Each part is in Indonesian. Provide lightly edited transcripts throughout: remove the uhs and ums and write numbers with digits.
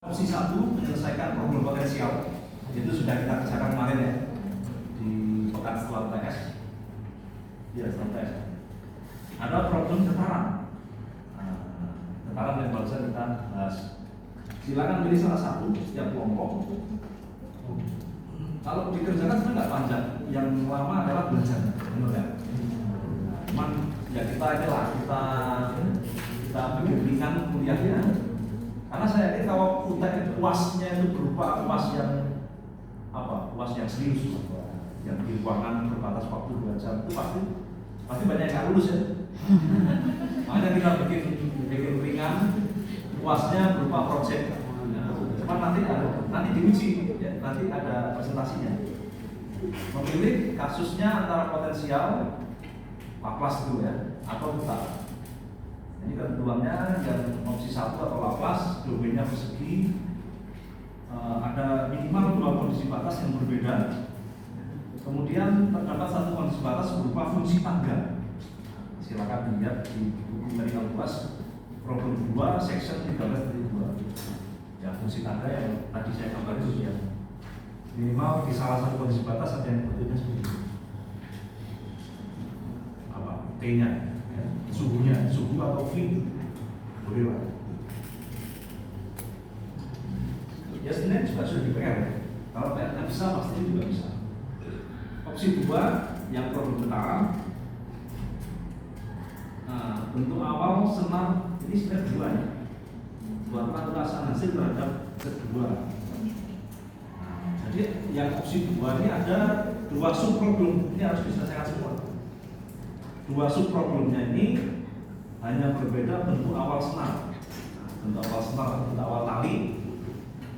Opsi 1 menyelesaikan problem potensial, itu sudah kita kerjakan kemarin ya di pekan setelah UTS. Ya, setelah UTS. Ada problem tetaran. Tetaran yang barusan kita bahas. Silakan pilih salah satu setiap kelompok. Kalau dikerjakan sebenarnya nggak panjang, yang lama adalah belajar, benar ya? Cuman ya kita inilah kita bikin ringan kuliahnya. Karena saya yakin kalau UAS-nya itu berupa UAS yang UAS yang serius, yang di ruangan berbatas waktu 2 jam, itu pasti banyak yang lulus ya. Makanya kita bikin ringan, UAS-nya berupa project. Cuma nanti diuji, ya, nanti ada presentasinya. Memilih kasusnya antara potensial, Laplace itu ya, atau tetaran. Ini ketentuannya yang opsi 1 atau Laplace, domainnya persegi, ada minimal 2 kondisi batas yang berbeda. Kemudian terdapat satu kondisi batas berupa fungsi tangga. Silakan dilihat di buku Medical Plus problem 2 section 13.2. Ya, fungsi tangga yang tadi saya gambar itu ya. Minimal di salah satu kondisi batas ada yang bentuknya seperti ini. T-nya, ya, suhunya, suhu atau V, boleh lah. Ya sebenarnya juga sudah di PR. Kalau PR bisa, pasti juga bisa. Opsi 2 yang problem tentara. Nah, bentuk awal senar ini sebenarnya 2 ya. Buat ulasan hasil terhadap kedua. Jadi yang opsi 2 ini ada 2 subproblem. Ini harus diselesaikan semua. 2 subproblemnya ini hanya berbeda bentuk awal senar. Bentuk awal senar, bentuk awal tali.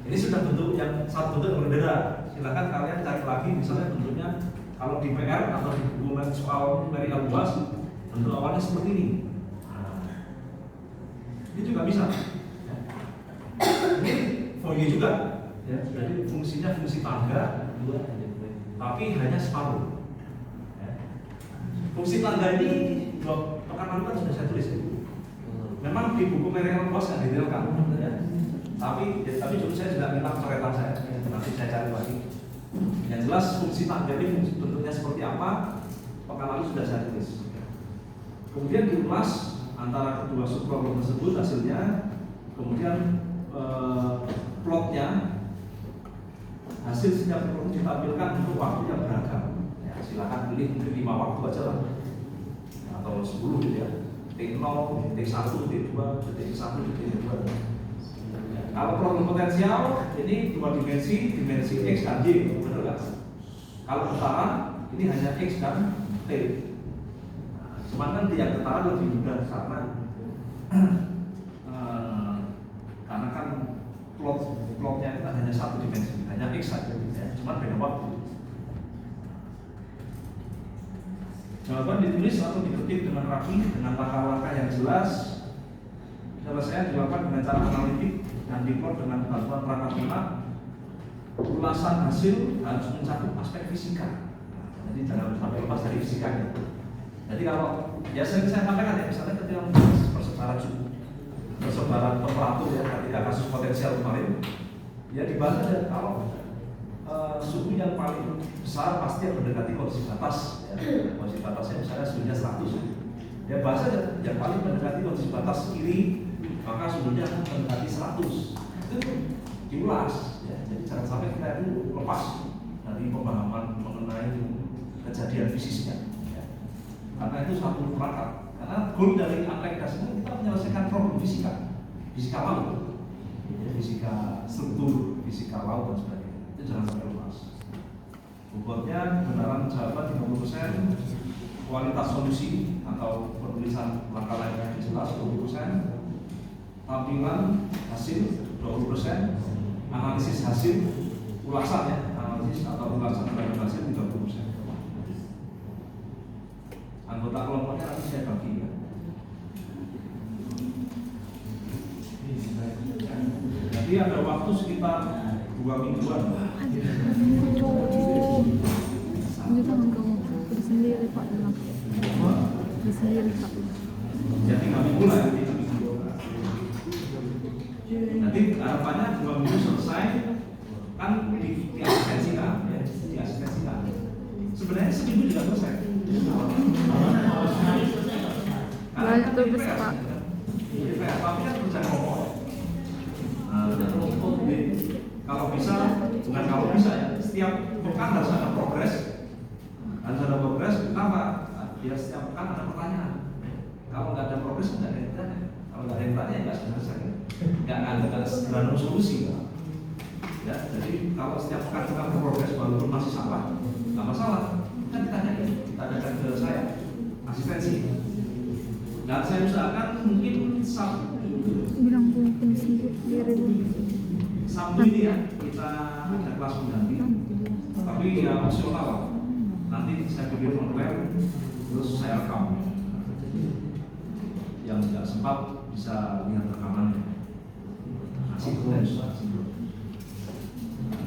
Ini sudah bentuk yang satu bentuk yang berbeda. Silakan kalian cari lagi misalnya bentuknya kalau di PR atau di buku soal numerical luas, bentuk awalnya seperti ini. Ini juga bisa. Ini foye juga. Ya, jadi fungsinya fungsi tangga, tapi hanya separuh. Fungsi tangga ini pekan lalu kan sudah saya tulis ya. Memang di buku Medical Plus yang detailkan, ya. Tapi dulu saya juga minta coretan saya, nanti saya cari lagi. Yang jelas fungsi tangga ini fungsi bentuknya seperti apa, pekan lalu sudah saya tulis. Kemudian diulas antara kedua subproblem tersebut hasilnya, kemudian plotnya, hasil setiap problem ditampilkan untuk waktu yang beragam. Silakan pilih mungkin 5 waktu aja lah, atau 10 gitu ya. T0, T1, T2, T1, T2. Kalau problem potensial ini 2 dimensi X dan Y, benar nggak? Kalau tetaran ini hanya X dan T. Cuman kan yang tetaran lebih mudah karena kan plotnya itu kan hanya 1 dimensi, hanya X saja, ya. Cuman beda waktu. Jawaban ditulis atau diketik dengan rapi, dengan langkah-langkah yang jelas. Penyelesaian dilakukan dengan cara analitik dan diplot dengan bantuan perangkat lunak. Ulasan hasil harus mencakup aspek fisika. Jadi jangan sampai lepas dari fisikanya. Jadi kalau biasanya saya sampaikan ya, misalnya ketika persebaran suhu, persebaran temperatur ya, ketika kasus potensial kemarin, ya dibahas aja kalau suhu yang paling besar pasti yang mendekati kondisi batas, ya. Kondisi batasnya misalnya suhunya 100, ya bahasa yang paling mendekati kondisi batas kiri, maka suhunya akan mendekati 100. Itu diulas, ya. Jadi jangan sampai kita itu lepas dari pemahaman mengenai kejadian fisiknya, ya. Karena itu satu perangkat. Karena goal dari Antek ini kita menyelesaikan problem fisika laut, ya, fisika struktur, fisika laut dan sebagainya. Jangan sampai lepas. Bobotnya kebenaran jawaban 50%, kualitas solusi atau penulisan langkah lain yang jelas 20%, tampilan hasil 20%, analisis hasil, ulasan ya, analisis atau ulasan terhadap hasil 30%. Anggota kelompoknya nanti saya bagi ya. Jadi ada waktu sekitar 2 mingguan. Ini tangan kamu beri sendiri Pak dalam. Beri sendiri Pak. Jadi 3 minggu lah. Nanti harapannya 2 minggu selesai kan di asistensikan, ya, di asistensikan. Sebenarnya seminggu juga selesai. Banyak tuh besar, Pak. Iya, tapi kan kerja kelompok. Kalau bisa, bukan kalau bisa ya, setiap pekan harus ada progres. Harus ada progres, kenapa? Ya setiap pekan ada pertanyaan. Kalau nggak ada progres, nggak ada yang tanya. Kalau nggak ada yang tanya, nggak selesai. Nggak ada solusi. Ya, jadi kalau setiap pekan kita progres walaupun masih salah, nggak masalah. Kan ditanyakan ke saya, asistensi. Dan saya usahakan mungkin Bilang pun sendiri. Sabtu ini ya kita ada kelas pengganti, tapi ya opsional. Nanti saya bikin online, terus saya rekam. Yang tidak sempat bisa lihat rekamannya.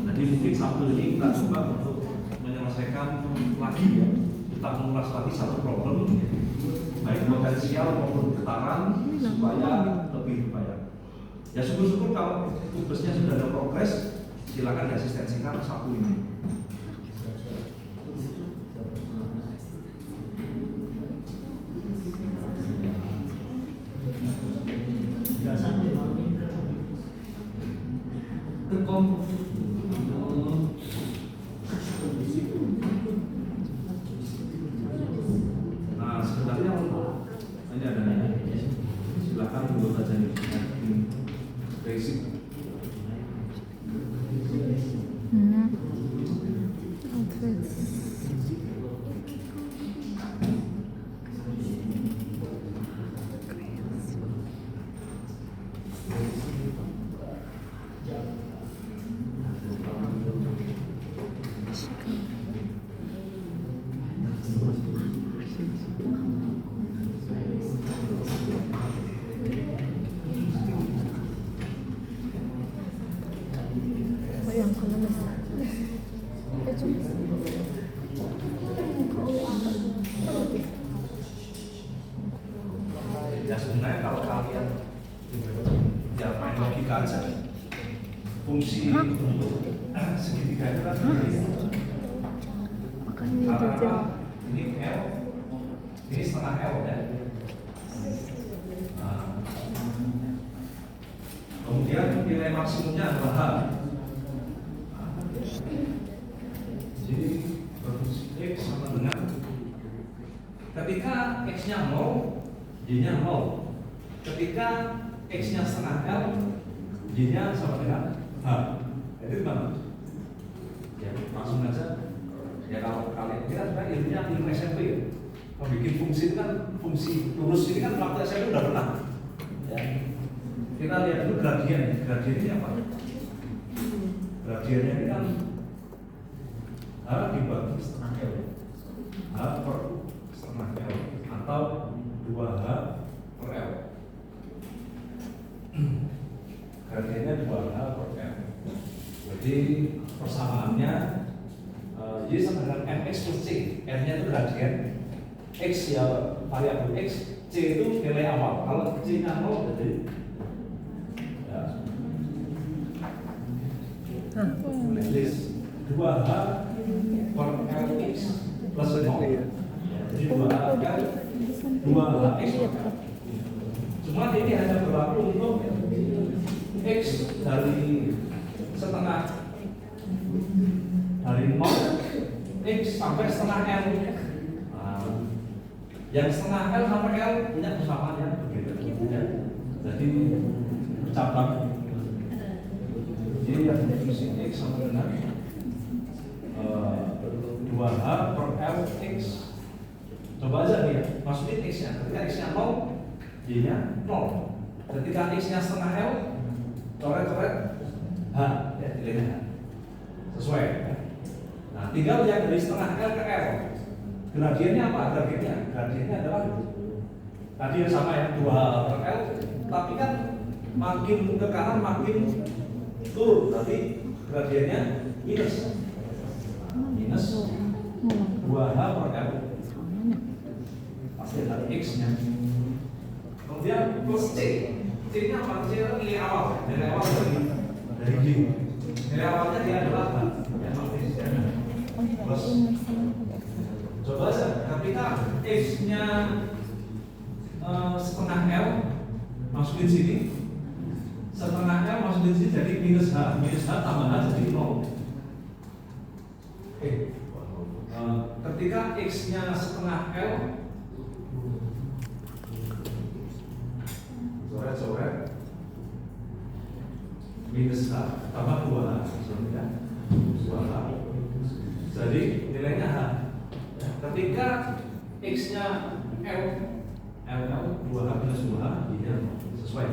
Jadi mungkin Sabtu ini kita coba untuk menyelesaikan lagi ya, kita mengulas lagi satu problem, baik potensial maupun getaran supaya lebih banyak. Ya syukur-syukur kalau tugasnya sudah ada progres, silakan diasistensikan Sabtu ini. Nah sebenarnya ini ada silakan dulu saja nih basic. Ya sebenarnya kalau kalian ya main logika aja, fungsi segitiga itu kan Makanya ini L, ini setengah L ya. Nah, kemudian nilai maksimumnya adalah H. Jadi berfungsi X sama dengan ketika X-nya 0, Y-nya 0. Ketika X-nya setengah L, Y-nya sama dengan H. Jadi gimana? Ya langsung aja. Ya kalau kalian kita sebenarnya ilmunya ilmu SMP ya. Membuat fungsi itu kan fungsi lurus ini kan waktu SMP udah pernah. Ya. Kita lihat dulu gradien. Gradien ini apa? Gradiennya ini kan H dibagi setengah L. H per setengah L atau 2H per L. Gradiennya 2H per L. Jadi persamaannya Y sama dengan Mx plus C. M-nya itu gradien, X ya variabel X, C itu nilai awal. Kalau C-nya 0 jadi ya. List 2H per Lx plus 0. Jadi 2H X. Cuma ini hanya berlaku untuk X dari setengah dari 0 X sampai setengah L. Yang setengah L sampai L punya persamaan yang begitu. Jadi bercabang. Jadi yang fungsi X sama dengan 2H per L X. Coba aja nih ya, masukin X-nya. Ketika X-nya 0, Y-nya 0. Ketika X-nya setengah L, coret-coret H, ya pilihnya H. Sesuai. Nah, tinggal yang dari setengah L ke L. Gradiennya apa? Gradiennya adalah tadi yang sama ya, 2H per L. Tapi kan makin ke kanan makin turun. Berarti gradiennya minus 2H per L. Pasti ada X-nya. Kemudian plus C. C-nya apa? C itu nilai awal. Nilai awal dari Y. Nilai awalnya dia adalah apa? Terus coba saja ketika X-nya setengah L masukin sini, setengah L masukin sini jadi minus H tambah H jadi 0. Ketika X-nya setengah L, coret minus H tambah 2H, jadi nilainya H. Ketika X-nya L 2H minus 2H, dia sesuai.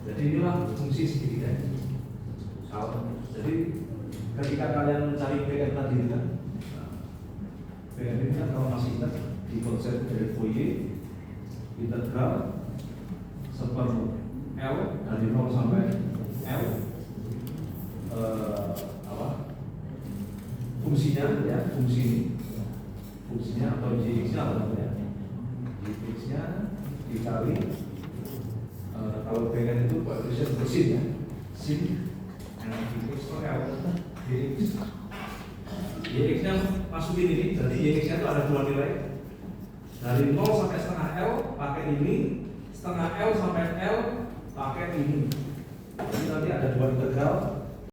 Jadi inilah fungsi segitiga. Jadi ketika kalian mencari PN tadi kan, PN ini kan kalau masih ingat di konsep dari Fourier, integral seper L dari 0 sampai L fungsinya ya, fungsinya atau Gx-nya apa namanya? Gx-nya dikali kalau PN itu koefisien bersin ya, sin Gx per L. Gx-nya masukin ini, jadi Gx-nya itu ada dua nilai. Dari 0 sampai setengah L pakai ini, setengah L sampai L pakai ini. Jadi nanti ada dua integral